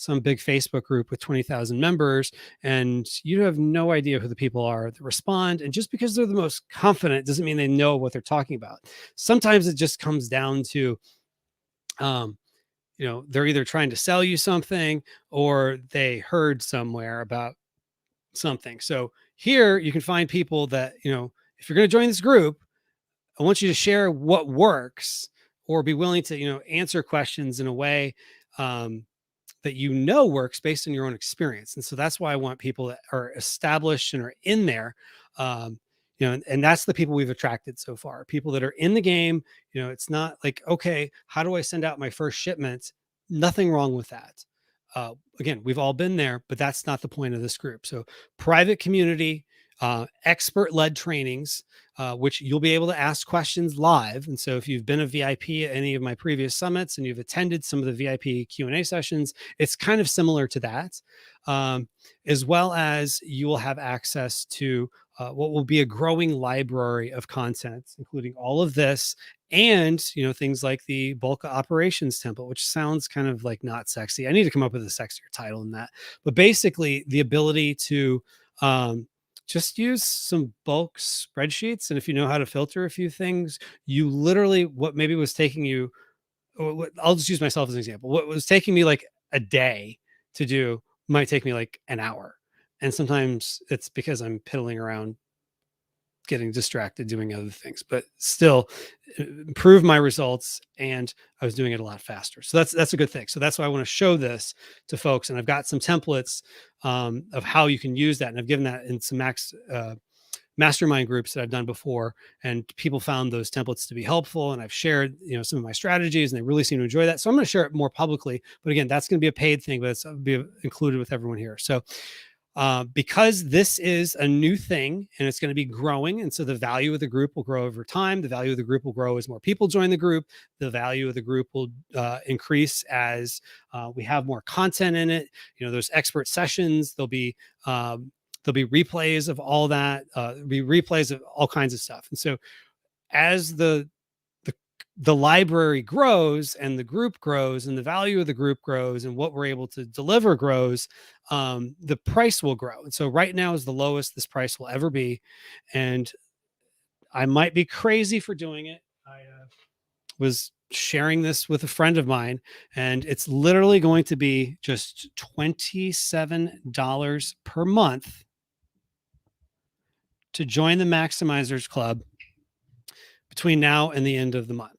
some big Facebook group with 20,000 members, and you have no idea who the people are that respond. And just because they're the most confident doesn't mean they know what they're talking about. Sometimes it just comes down to, um, they're either trying to sell you something or they heard somewhere about something. So here you can find people that, if you're going to join this group, I want you to share what works, or be willing to, answer questions in a way, um, that works based on your own experience. And so that's why I want people that are established and are in there. Um, and that's the people we've attracted so far. People that are in the game. It's not like, okay, how do I send out my first shipment? Nothing wrong with that. Again, we've all been there, but that's not the point of this group. So private community, expert-led trainings, which you'll be able to ask questions live. And so if you've been a VIP at any of my previous summits and you've attended some of the VIP Q&A sessions, it's kind of similar to that, as well as you will have access to what will be a growing library of content, including all of this, and things like the bulk operations template, which sounds kind of like not sexy. I need to come up with a sexier title than that. But basically, the ability to just use some bulk spreadsheets. And if you know how to filter a few things, you literally, what maybe was taking you, I'll just use myself as an example. What was taking me like a day to do might take me like an hour. And sometimes it's because I'm piddling around, getting distracted, doing other things, but still improve my results. And I was doing it a lot faster. So that's a good thing. So that's why I want to show this to folks. And I've got some templates of how you can use that. And I've given that in some mastermind groups that I've done before, and people found those templates to be helpful. And I've shared, some of my strategies, and they really seem to enjoy that. So I'm going to share it more publicly, but again, that's going to be a paid thing, but it's be included with everyone here. So because this is a new thing and it's going to be growing. And so the value of the group will grow over time. The value of the group will grow as more people join the group. The value of the group will increase as we have more content in it. There's expert sessions. There'll be replays of all that, be replays of all kinds of stuff. And so as the library grows and the group grows and the value of the group grows and what we're able to deliver grows, the price will grow. And so right now is the lowest this price will ever be. And I might be crazy for doing it. I was sharing this with a friend of mine, and it's literally going to be just $27 per month to join the Maximizers Club between now and the end of the month.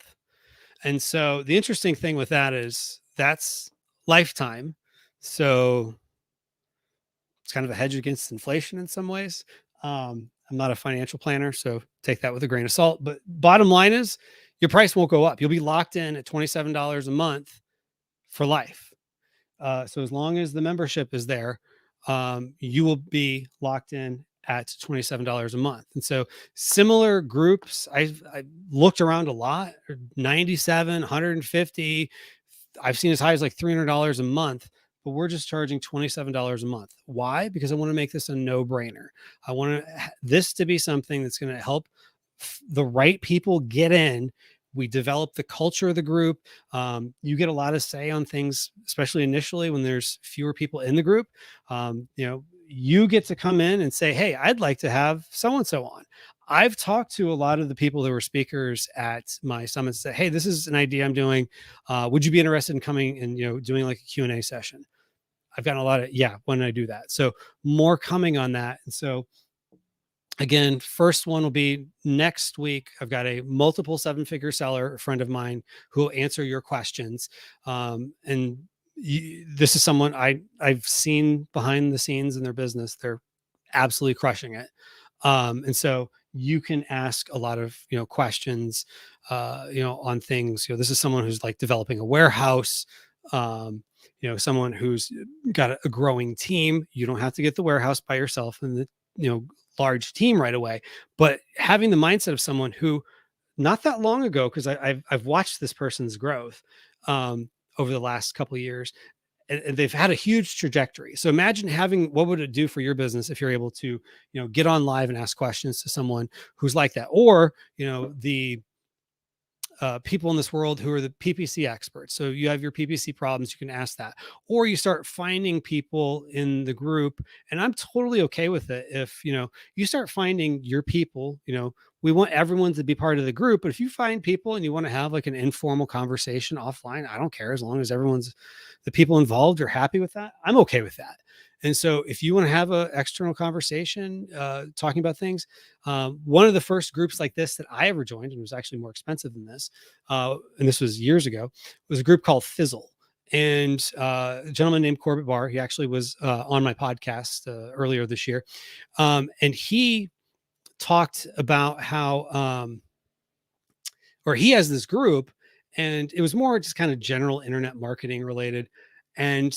And so the interesting thing with that is that's lifetime. So it's kind of a hedge against inflation in some ways. I'm not a financial planner, so take that with a grain of salt. But bottom line is your price won't go up. You'll be locked in at $27 a month for life. So as long as the membership is there, you will be locked in at $27 a month. And so similar groups, I looked around a lot, 97, 150. I've seen as high as like $300 a month, but we're just charging $27 a month. Why? Because I want to make this a no-brainer. I want this to be something that's going to help the right people get in. We develop the culture of the group. You get a lot of say on things, especially initially when there's fewer people in the group. You get to come in and say, hey, I'd like to have so-and-so on. I've talked to a lot of the people that were speakers at my summits, say, hey, this is an idea I'm doing. Would you be interested in coming and, doing like a Q&A session? I've gotten a lot of, yeah, when did I do that? So more coming on that. And so again, first one will be next week. I've got a multiple seven-figure seller, a friend of mine, who will answer your questions. This is someone I've seen behind the scenes in their business. They're absolutely crushing it. And so you can ask a lot of, questions, on things. This is someone who's like developing a warehouse, someone who's got a growing team. You don't have to get the warehouse by yourself and the, large team right away, but having the mindset of someone who not that long ago, because I've watched this person's growth over the last couple of years, and they've had a huge trajectory. So imagine what would it do for your business if you're able to, get on live and ask questions to someone who's like that, or, the people in this world who are the PPC experts. So you have your PPC problems, you can ask that, or you start finding people in the group. And I'm totally okay with it if you start finding your people. We want everyone to be part of the group, but if you find people and you want to have like an informal conversation offline, I don't care, as long as the people involved are happy with that. I'm okay with that. And so if you want to have an external conversation, talking about things, one of the first groups like this that I ever joined, and it was actually more expensive than this, and this was years ago, was a group called Fizzle. And a gentleman named Corbett Barr, he actually was on my podcast earlier this year. And he talked about how, or he has this group, and it was more just kind of general internet marketing related. And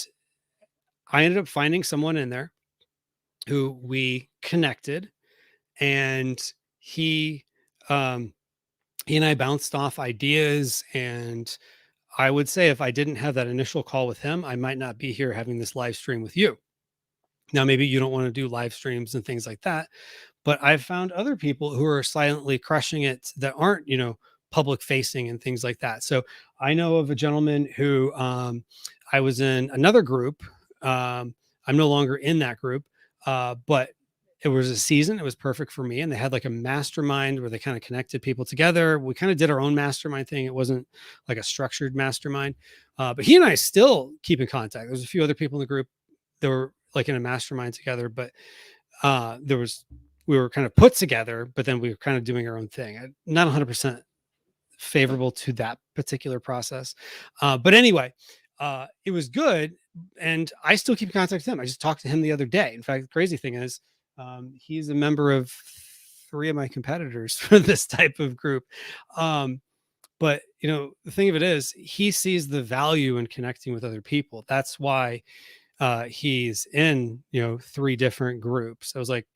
I ended up finding someone in there who we connected, and he um he and I bounced off ideas. And I would say if I didn't have that initial call with him, I might not be here having this live stream with you. Now, maybe you don't want to do live streams and things like that, but I've found other people who are silently crushing it that aren't, public facing and things like that. So I know of a gentleman who, I was in another group. I'm no longer in that group, but it was a season. It was perfect for me. And they had like a mastermind where they kind of connected people together. We kind of did our own mastermind thing. It wasn't like a structured mastermind, but he and I still keep in contact. There's a few other people in the group that were like in a mastermind together, but we were kind of put together, but then we were kind of doing our own thing. I'm not 100% favorable to that particular process. But anyway, it was good. And I still keep in contact with him. I just talked to him the other day. In fact, the crazy thing is, he's a member of 3 of my competitors for this type of group. But the thing of it is, he sees the value in connecting with other people. That's why he's in 3 different groups. I was like,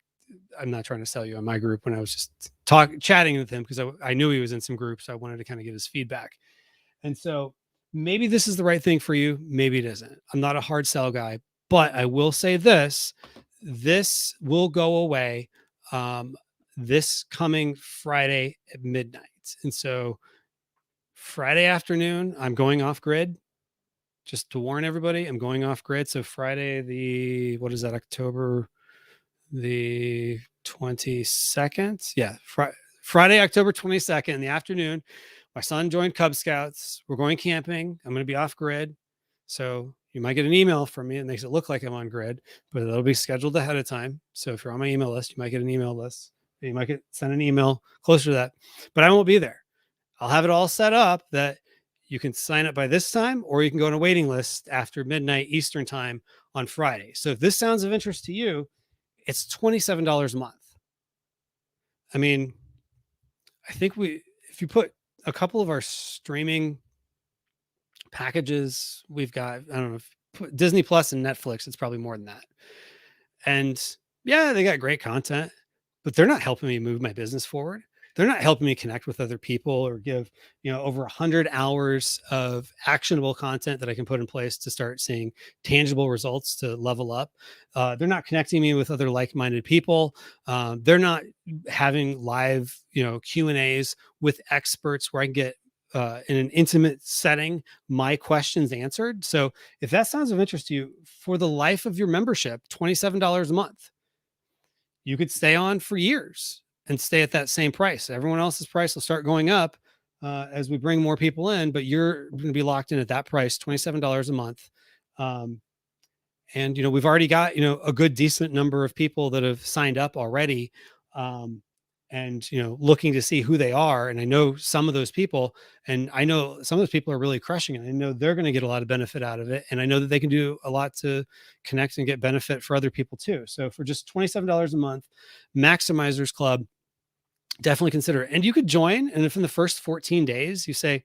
I'm not trying to sell you on my group, when I was just chatting with him, because I knew he was in some groups. So I wanted to kind of get his feedback. And so maybe this is the right thing for you. Maybe it isn't. I'm not a hard sell guy, but I will say this will go away this coming Friday at midnight. And so Friday afternoon, I'm going off grid. Just to warn everybody, I'm going off grid. So Friday, what is that, October the 22nd? Yeah. Friday, October 22nd in the afternoon. My son joined Cub Scouts. We're going camping. I'm going to be off grid. So you might get an email from me. It makes it look like I'm on grid, but it'll be scheduled ahead of time. So if you're on my email list, you might get an email list. You might send an email closer to that, but I won't be there. I'll have it all set up that you can sign up by this time, or you can go on a waiting list after midnight Eastern time on Friday. So if this sounds of interest to you, it's $27 a month. I mean, I think if you put a couple of our streaming packages, we've got, I don't know, if Disney Plus and Netflix, it's probably more than that. And yeah, they got great content, but they're not helping me move my business forward. They're not helping me connect with other people or give, over 100 hours of actionable content that I can put in place to start seeing tangible results to level up. They're not connecting me with other like-minded people. They're not having live, Q&As with experts where I can get in an intimate setting my questions answered. So if that sounds of interest to you, for the life of your membership, $27 a month, you could stay on for years and stay at that same price. Everyone else's price will start going up as we bring more people in, but you're going to be locked in at that price, $27 a month. And, we've already got, a good, decent number of people that have signed up already. And, looking to see who they are. And I know some of those people, and I know some of those people are really crushing it. I know they're going to get a lot of benefit out of it. And I know that they can do a lot to connect and get benefit for other people too. So for just $27 a month, Maximizers Club, definitely consider it. And you could join. And if in the first 14 days you say,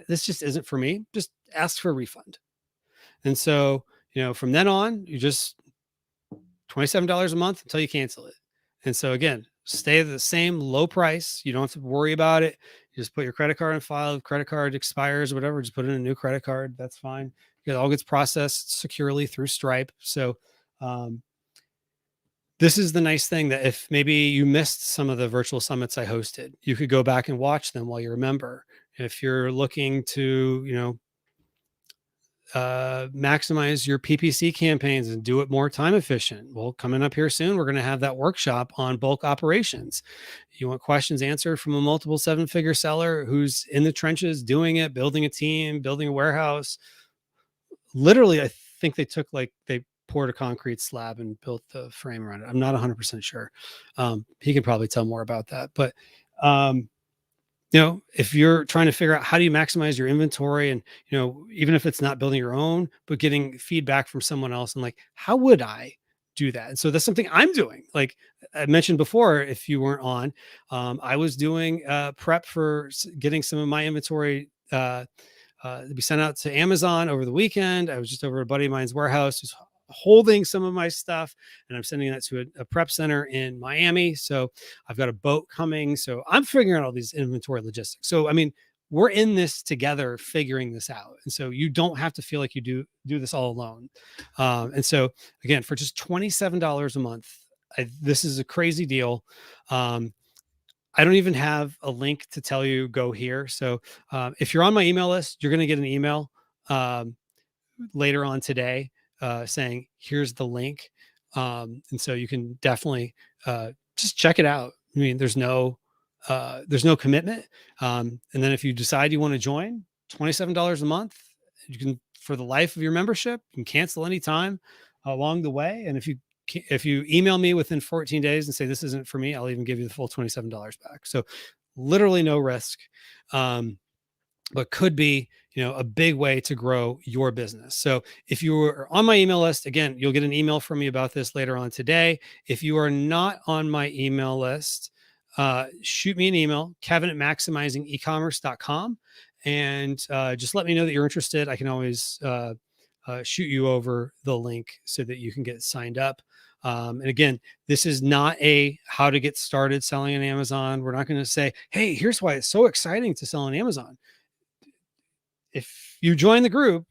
this just isn't for me, just ask for a refund. And so, from then on, you just $27 a month until you cancel it. And so again, stay at the same low price. You don't have to worry about it. You just put your credit card on file. If credit card expires or whatever, just put in a new credit card. That's fine. It all gets processed securely through Stripe. So this is the nice thing, that if maybe you missed some of the virtual summits I hosted, you could go back and watch them while you're a member. If you're looking to, maximize your PPC campaigns and do it more time efficient. Well, coming up here soon, we're going to have that workshop on bulk operations. You want questions answered from a multiple seven-figure seller who's in the trenches doing it, building a team, building a warehouse. Literally, I think they poured a concrete slab and built the frame around it. I'm not 100% sure. He can probably tell more about that. But um, if you're trying to figure out how do you maximize your inventory, and, even if it's not building your own, but getting feedback from someone else, and like, how would I do that? And so that's something I'm doing. Like I mentioned before, if you weren't on, I was doing prep for getting some of my inventory to be sent out to Amazon over the weekend. I was just over a buddy of mine's warehouse who's holding some of my stuff, and I'm sending that to a prep center in Miami. So I've got a boat coming. So I'm figuring out all these inventory logistics. So, I mean, we're in this together, figuring this out. And so you don't have to feel like you do this all alone. And so again, for just $27 a month, this is a crazy deal. I don't even have a link to tell you go here. So if you're on my email list, you're going to get an email um, later on today saying, here's the link. And so you can definitely just check it out. I mean, there's no commitment. And then if you decide you want to join, $27 a month, you can, for the life of your membership, you can cancel anytime along the way. And if you email me within 14 days and say this isn't for me, I'll even give you the full $27 back. So literally no risk. But could be, a big way to grow your business. So if you are on my email list, again, you'll get an email from me about this later on today. If you are not on my email list, shoot me an email, kevin@maximizingecommerce.com, and just let me know that you're interested. I can always shoot you over the link so that you can get signed up. And again, this is not a how to get started selling on Amazon. We're not going to say, hey, here's why it's so exciting to sell on Amazon. If you join the group,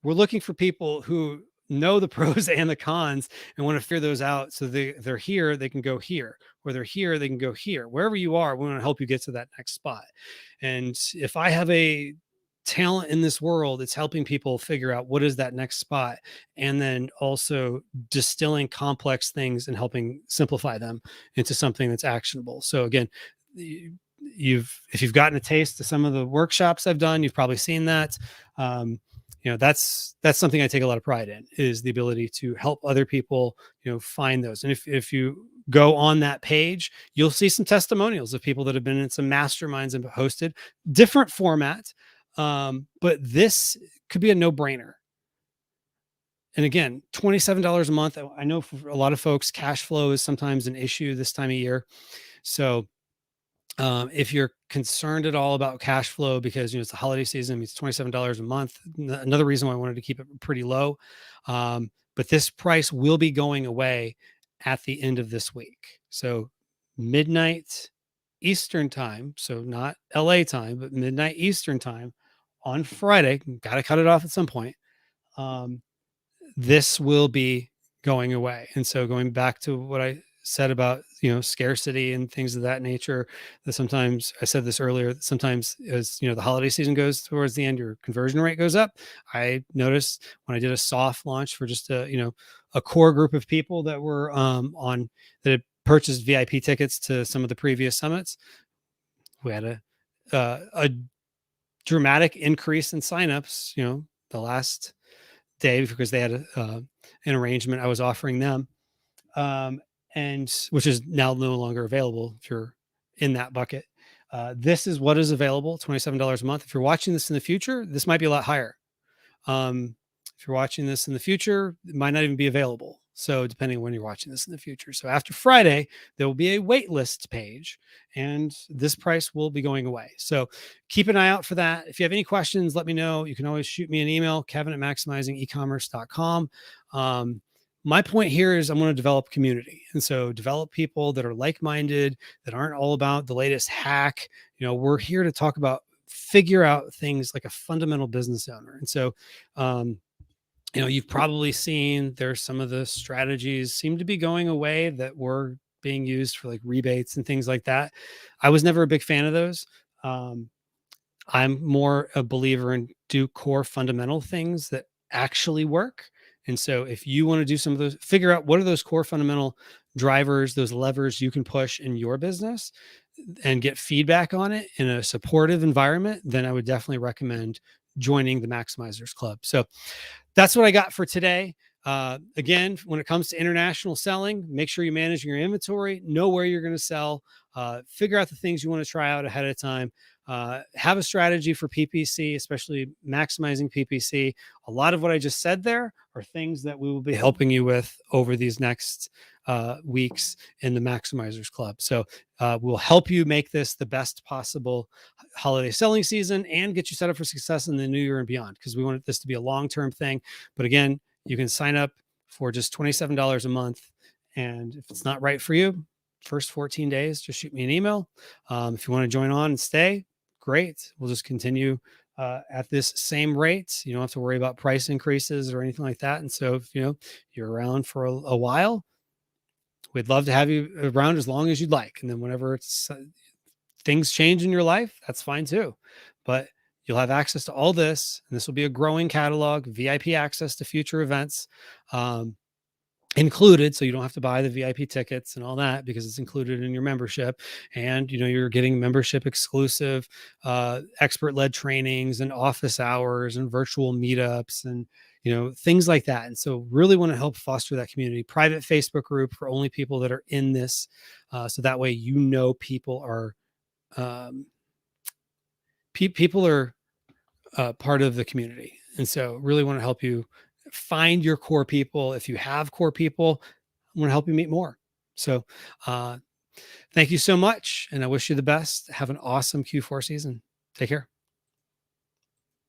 we're looking for people who know the pros and the cons and want to figure those out. So they're here, they can go here, or they're here, they can go here. Wherever you are, we want to help you get to that next spot. And if I have a talent in this world, it's helping people figure out what is that next spot, and then also distilling complex things and helping simplify them into something that's actionable. So again, if you've gotten a taste of some of the workshops I've done, you've probably seen that. That's something I take a lot of pride in, is the ability to help other people, find those. And if you go on that page, you'll see some testimonials of people that have been in some masterminds and hosted different format. But this could be a no-brainer. And again, $27 a month. I know for a lot of folks, cash flow is sometimes an issue this time of year. So if you're concerned at all about cash flow, because it's the holiday season, it's $27 a month. Another reason why I wanted to keep it pretty low. But this price will be going away at the end of this week. So midnight Eastern time. So not LA time, but midnight Eastern time on Friday. Got to cut it off at some point. This will be going away. And so going back to what I said about, scarcity and things of that nature, that sometimes, I said this earlier, sometimes as, the holiday season goes towards the end, your conversion rate goes up. I noticed when I did a soft launch for just a core group of people that were that had purchased VIP tickets to some of the previous summits, we had a dramatic increase in signups, the last day, because they had an arrangement I was offering them, and which is now no longer available if you're in that bucket. This is what is available, $27 a month. If you're watching this in the future, this might be a lot higher. If you're watching this in the future, it might not even be available. So depending on when you're watching this in the future. So after Friday, there will be a wait list page, and this price will be going away. So keep an eye out for that. If you have any questions, let me know. You can always shoot me an email, kevin@maximizingecommerce.com. My point here is I'm going to develop community. And so develop people that are like-minded, that aren't all about the latest hack. We're here to talk about, figure out things like a fundamental business owner. And so, you've probably seen there's some of the strategies seem to be going away that were being used for like rebates and things like that. I was never a big fan of those. I'm more a believer in do core fundamental things that actually work. And so if you want to do some of those, figure out what are those core fundamental drivers, those levers you can push in your business and get feedback on it in a supportive environment, then I would definitely recommend joining the Maximizers Club. So that's what I got for today. Again, when it comes to international selling, make sure you manage your inventory, know where you're going to sell, figure out the things you want to try out ahead of time. Have a strategy for PPC, especially maximizing PPC. A lot of what I just said there are things that we will be helping you with over these next weeks in the Maximizers Club. So we'll help you make this the best possible holiday selling season and get you set up for success in the new year and beyond, because we want this to be a long-term thing. But again, you can sign up for just $27 a month. And if it's not right for you, first 14 days, just shoot me an email. If you want to join on and stay, great. We'll just continue at this same rate. You don't have to worry about price increases or anything like that. And so if you're around for a while, we'd love to have you around as long as you'd like. And then whenever it's things change in your life, that's fine too. But you'll have access to all this, and this will be a growing catalog, VIP access to future events included. So you don't have to buy the VIP tickets and all that because it's included in your membership. And, you're getting membership exclusive, expert-led trainings and office hours and virtual meetups and, things like that. And so really want to help foster that community. Private Facebook group for only people that are in this. So that way, people are, people are part of the community. And so really want to help you find your core people. If you have core people, I want to help you meet more. So thank you so much. And I wish you the best. Have an awesome Q4 season. Take care.